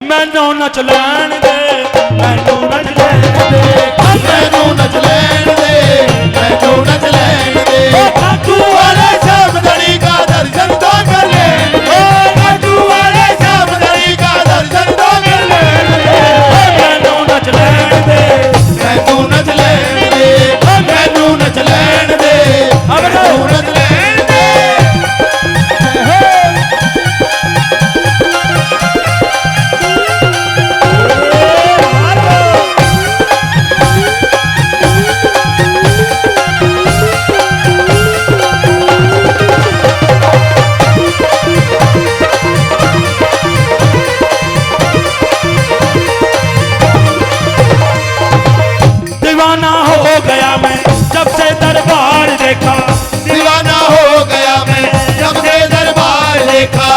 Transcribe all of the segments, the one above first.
मैनू नच लैण दे, मैनू नच लैण दे, मैनू नच लैण दे, मैनू नच लैण दे। खाटू वाले श्याम धनी का दर्शन तो कर लेण दे, खाटू वाले श्याम धनी का दर्शन तो कर लेण दे। मैनू नच लैण दे, मैनू नच लैण दे, मैनू नच लैण दे, मैनू नच लैण दे। दीवाना हो गया मैं जब से दरबार देखा, दीवाना हो गया मैं जब से दरबार देखा।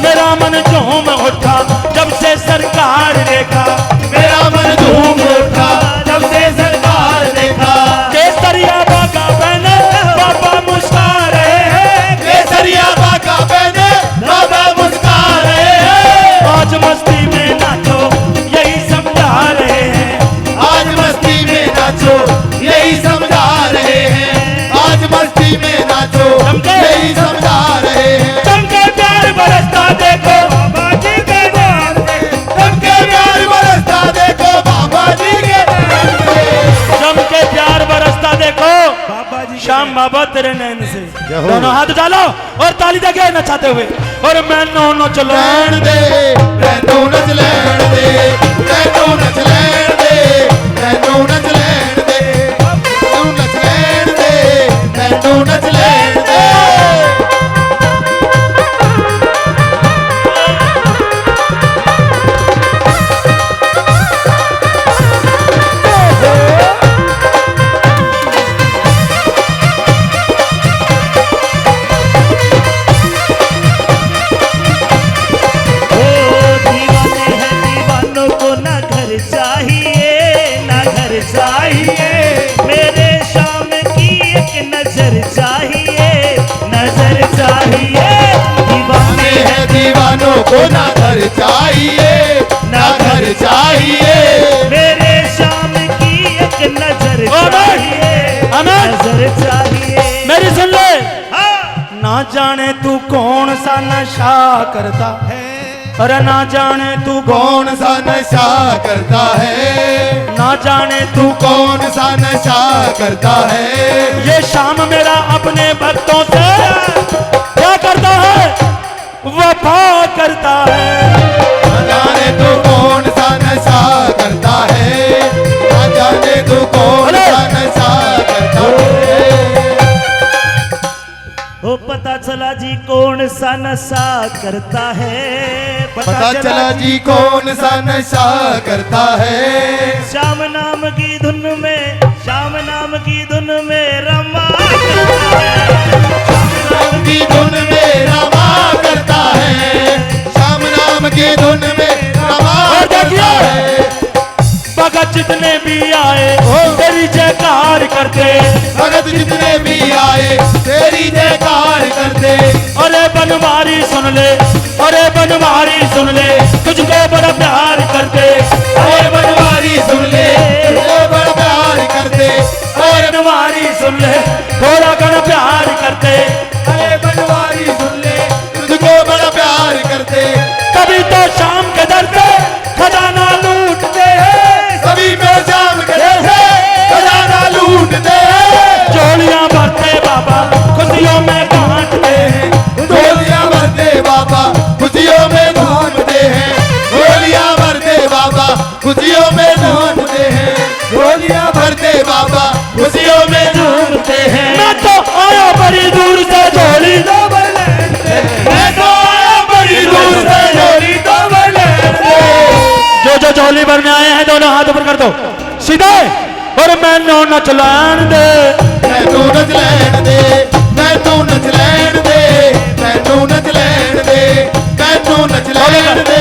मेरा मन झूम उठा जब से सरकार देखा, मेरा मन झूम उठा जब से सरकार देखा। केसरिया बागा बहने बाबा मुस्का रहे हैं, केसरिया बागा पहने बाबा मुस्का रहे हैं। आज मस्ती में नाचो यही समझा रहे हैं, आज मस्ती में नाचो यही समझा रहे हैं। आज मस्ती में नाचो यही समझा रहे हैं। चमके प्यार बरसता देखो बाबा जी के द्वार पे, चमके प्यार बरसता देखो बाबा जी के द्वार पे। चमके प्यार बरसता देखो बाबा जी, श्याम बाबा तेरे नैन से। दोनों हाथ डालो और ताली देके नचाते हुए, और मैनू नच लैण लैण दे, मैनू नच लैण दे, मैनू नच लैण दे, मैनू नच लैण दे, मैनू नच लैण दे, मैनू नच लैण दे। दीवाने हैं दीवानों को ना घर चाहिए, ना घर चाहिए। मेरे शाम की एक नजर चाहिए, नजर चाहिए। दीवाने दीवाने हैं दीवानों को ना घर चाहिए, ना घर चाहिए। मेरे शाम की एक नजर चाहिए, आमीन। नजर चाहिए। मेरी सुन ले, हाँ। ना जाने तू कौन सा नशा करता है, अरे ना जाने तू कौन सा नशा करता है, ना जाने तू कौन सा नशा करता है। ये शाम मेरा अपने भक्तों से क्या करता है, वफा करता है। ना जाने तू कौन सा नशा करता है, ना जाने तू कौन सा नशा करता है। ओ पता चला जी कौन सा नशा करता है, पता चला जी कौन सा नशा करता है। श्याम नाम की धुन में, श्याम नाम की धुन में रमा करता है। नाम की धुन में रमा करता है, श्याम नाम की धुन में रमा और करता देखिए, है। भगत जितने भी आए तेरी जयकार करते, भगत जितने भी आए तेरी जयकार करते। अरे बनवारी सुन ले, अरे बनवारी सुन ले, तुझको बड़ा प्यार करते। अरे बनवारी सुन ले, तुझको बड़ा प्यार करते। अरे बनवारी सुन ले, थोड़ा कण प्यार करते। अरे बनवारी सुन ले, तुझको बड़ा प्यार करते। कभी तो शाम के दर से खजाना लूटते हैं, सभी पे शाम करे है खजाना लूटते हैं। झोलियां भरते बाबा खुशियों में बांटते हैं, गोलियां भरते बाबा खुशियों में घूमते हैं। गोलियां भरते बाबा खुशियों में घूमते हैं। गोलियां भरते बाबा खुशियों में घूमते हैं। मैं तो आया बड़ी दूर से झोली तो बरलेंदे, मैं तो आया बड़ी दूर से झोली तो बरलेंदे। जो झोली भरने आए हैं दोनों हाथ ऊपर कर दो सीधे, और मैनू नच लैण दे, मैनू नच लैण दे, मैनू नच लैण दे, मैनू नच लैण दे, मैनू नच लैण दे।